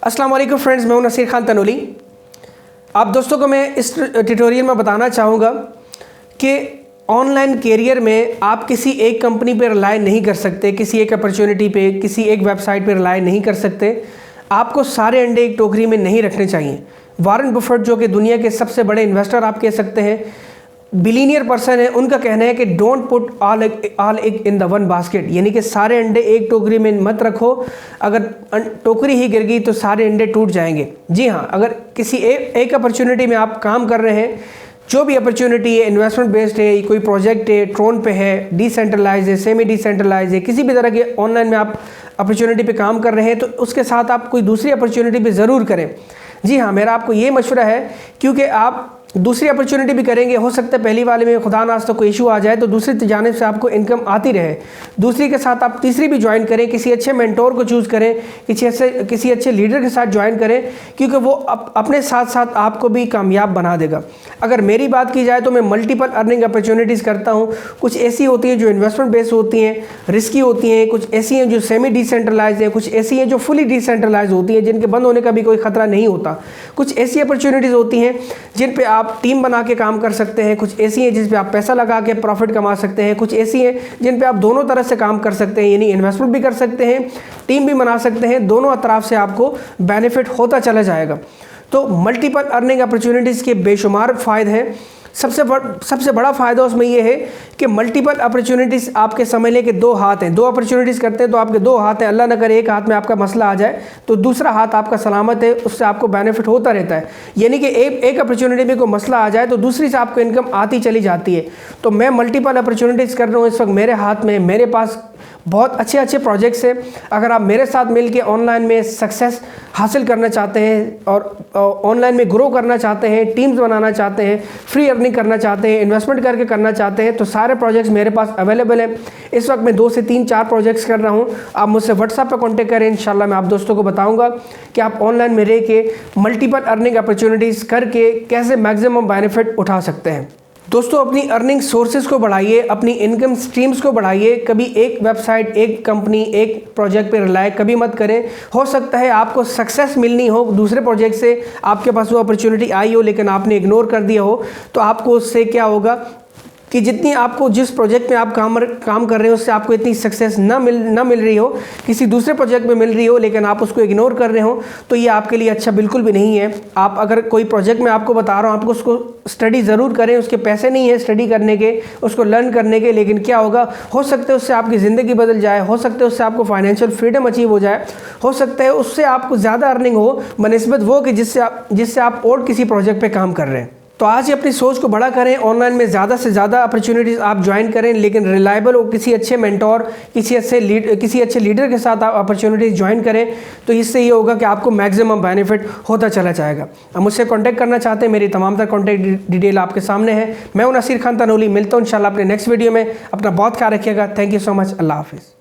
अस्सलाम वालेकुम फ्रेंड्स, मैं हूं नसीर खान तनोली। आप दोस्तों को मैं इस ट्यूटोरियल में बताना चाहूँगा कि ऑनलाइन कैरियर में आप किसी एक कंपनी पर रिलाय नहीं कर सकते, किसी एक अपॉर्चुनिटी पे, किसी एक वेबसाइट पर रिलाय नहीं कर सकते। आपको सारे अंडे एक टोकरी में नहीं रखने चाहिए। वॉरेन बफेट जो कि दुनिया के सबसे बड़े इन्वेस्टर आप कह सकते हैं, बिलीनियर पर्सन है, उनका कहना है कि don't put all egg in the one basket, यानी कि सारे अंडे एक टोकरी में मत रखो। अगर टोकरी ही गिर गई तो सारे अंडे टूट जाएंगे। जी हाँ, अगर किसी एक अपॉर्चुनिटी में आप काम कर रहे हैं, जो भी अपॉर्चुनिटी है, इन्वेस्टमेंट बेस्ड है, कोई प्रोजेक्ट है, ट्रोन पे है, डिसेंट्रलाइज है, सेमी डिसेंट्रलाइज है, किसी भी तरह के ऑनलाइन में आप अपॉर्चुनिटी पे काम कर रहे हैं, तो उसके साथ आप कोई दूसरी अपॉर्चुनिटी पे ज़रूर करें। जी हाँ, मेरा आपको ये मशवरा है, क्योंकि आप दूसरी अपॉर्चुनिटी भी करेंगे, हो सकता है पहली वाले में खुदा नास्त कोई इशू आ जाए तो दूसरी जानिब से आपको इनकम आती रहे। दूसरी के साथ आप तीसरी भी ज्वाइन करें, किसी अच्छे मेंटोर को चूज़ करें, किसी अच्छे लीडर के साथ ज्वाइन करें, क्योंकि वो अपने साथ साथ आपको भी कामयाब बना देगा। अगर मेरी बात की जाए तो मैं मल्टीपल अर्निंग अपॉर्चुनिटीज़ करता हूँ। कुछ ऐसी होती हैं जो इन्वेस्टमेंट बेस्ड होती हैं, रिस्की होती हैं, कुछ ऐसी हैं जो सेमी डिसेंट्रलाइज हैं, कुछ ऐसी हैं जो फुली डिसेंट्रलाइज होती हैं, जिनके बंद होने का भी कोई ख़तरा नहीं होता। कुछ ऐसी अपॉर्चुनिटीज़ होती हैं जिन पे आप टीम बना के काम कर सकते हैं, कुछ ऐसी हैं जिस पे आप पैसा लगा के प्रॉफिट कमा सकते हैं, कुछ ऐसी हैं जिन पे आप दोनों तरह से काम कर सकते हैं, यानी इन्वेस्टमेंट भी कर सकते हैं, टीम भी बना सकते हैं, दोनों अतराफ से आपको बेनिफिट होता चला जाएगा। तो मल्टीपल अर्निंग अपॉर्चुनिटीज़ के बेशुमार फ़ायदे हैं। सबसे बड़ा फ़ायदा उसमें यह है कि मल्टीपल अपॉर्चुनिटीज़ आपके समझ लें कि दो हाथ हैं, दो अपॉर्चुनिटीज़ करते हैं तो आपके दो हाथ हैं। अल्लाह न करे एक हाथ में आपका मसला आ जाए तो दूसरा हाथ आपका सलामत है, उससे आपको बेनिफिट होता रहता है। यानी कि एक अपॉर्चुनिटी में कोई मसला आ जाए तो दूसरी से आपको इनकम आती चली जाती है। तो मैं मल्टीपल अपॉर्चुनिटीज़ कर रहा हूँ इस वक्त मेरे हाथ में, मेरे पास बहुत अच्छे प्रोजेक्ट्स हैं। अगर आप मेरे साथ मिल के ऑनलाइन में सक्सेस हासिल करना चाहते हैं और ऑनलाइन में ग्रो करना चाहते हैं, टीम्स बनाना चाहते हैं, फ्री अर्निंग करना चाहते हैं, इन्वेस्टमेंट करके करना चाहते हैं, तो सारे प्रोजेक्ट्स मेरे पास अवेलेबल हैं। इस वक्त मैं 2 से 3 4 प्रोजेक्ट्स कर रहा हूं। आप मुझसे व्हाट्सएप पर कॉन्टेक्ट करें, इंशाल्लाह मैं आप दोस्तों को बताऊंगा कि आप ऑनलाइन में रह के मल्टीपल अर्निंग अपॉर्चुनिटीज़ करके कैसे मैक्सिमम बेनिफिट उठा सकते हैं। दोस्तों, अपनी अर्निंग सोर्सेज को बढ़ाइए, अपनी इनकम स्ट्रीम्स को बढ़ाइए। कभी एक वेबसाइट, एक कंपनी, एक प्रोजेक्ट पे रिलाय कभी मत करें। हो सकता है आपको सक्सेस मिलनी हो दूसरे प्रोजेक्ट से, आपके पास वो अपॉर्चुनिटी आई हो लेकिन आपने इग्नोर कर दिया हो, तो आपको उससे क्या होगा कि जितनी आपको जिस प्रोजेक्ट में आप काम कर रहे हो उससे आपको इतनी सक्सेस ना मिल रही हो, किसी दूसरे प्रोजेक्ट में मिल रही हो लेकिन आप उसको इग्नोर कर रहे हो, तो ये आपके लिए अच्छा बिल्कुल भी नहीं है। आप अगर कोई प्रोजेक्ट मैं आपको बता रहा हूँ, आपको उसको स्टडी ज़रूर करें। उसके पैसे नहीं है स्टडी करने के, उसको लर्न करने के, लेकिन क्या होगा, हो सकता है उससे आपकी ज़िंदगी बदल जाए, हो सकता है उससे आपको फाइनेंशियल फ्रीडम अचीव हो जाए, हो सकता है उससे आपको ज़्यादा अर्निंग हो बनिस्बत वो कि जिससे आप और किसी प्रोजेक्ट पर काम कर रहे हैं। तो आज ही अपनी सोच को बड़ा करें, ऑनलाइन में ज़्यादा से ज़्यादा अपॉर्चुनिटीज़ आप ज्वाइन करें, लेकिन रिलायबल और किसी अच्छे मेंटोर, किसी अच्छे लीडर के साथ आप अपॉर्चुनिटीज़ ज्वाइन करें। तो इससे ये होगा कि आपको मैक्सिमम बेनिफिट होता चला जाएगा। अब मुझसे कांटेक्ट करना चाहते हैं, मेरी तमाम तरह कॉन्टैक्ट डिटेल आपके सामने है। मैं हूं नसीर खान तनोली, मिलता हूँ इंशाल्लाह अपने नेक्स्ट वीडियो में। अपना बहुत ख्याल रखिएगा। Thank you so much. Allah हाफिज़।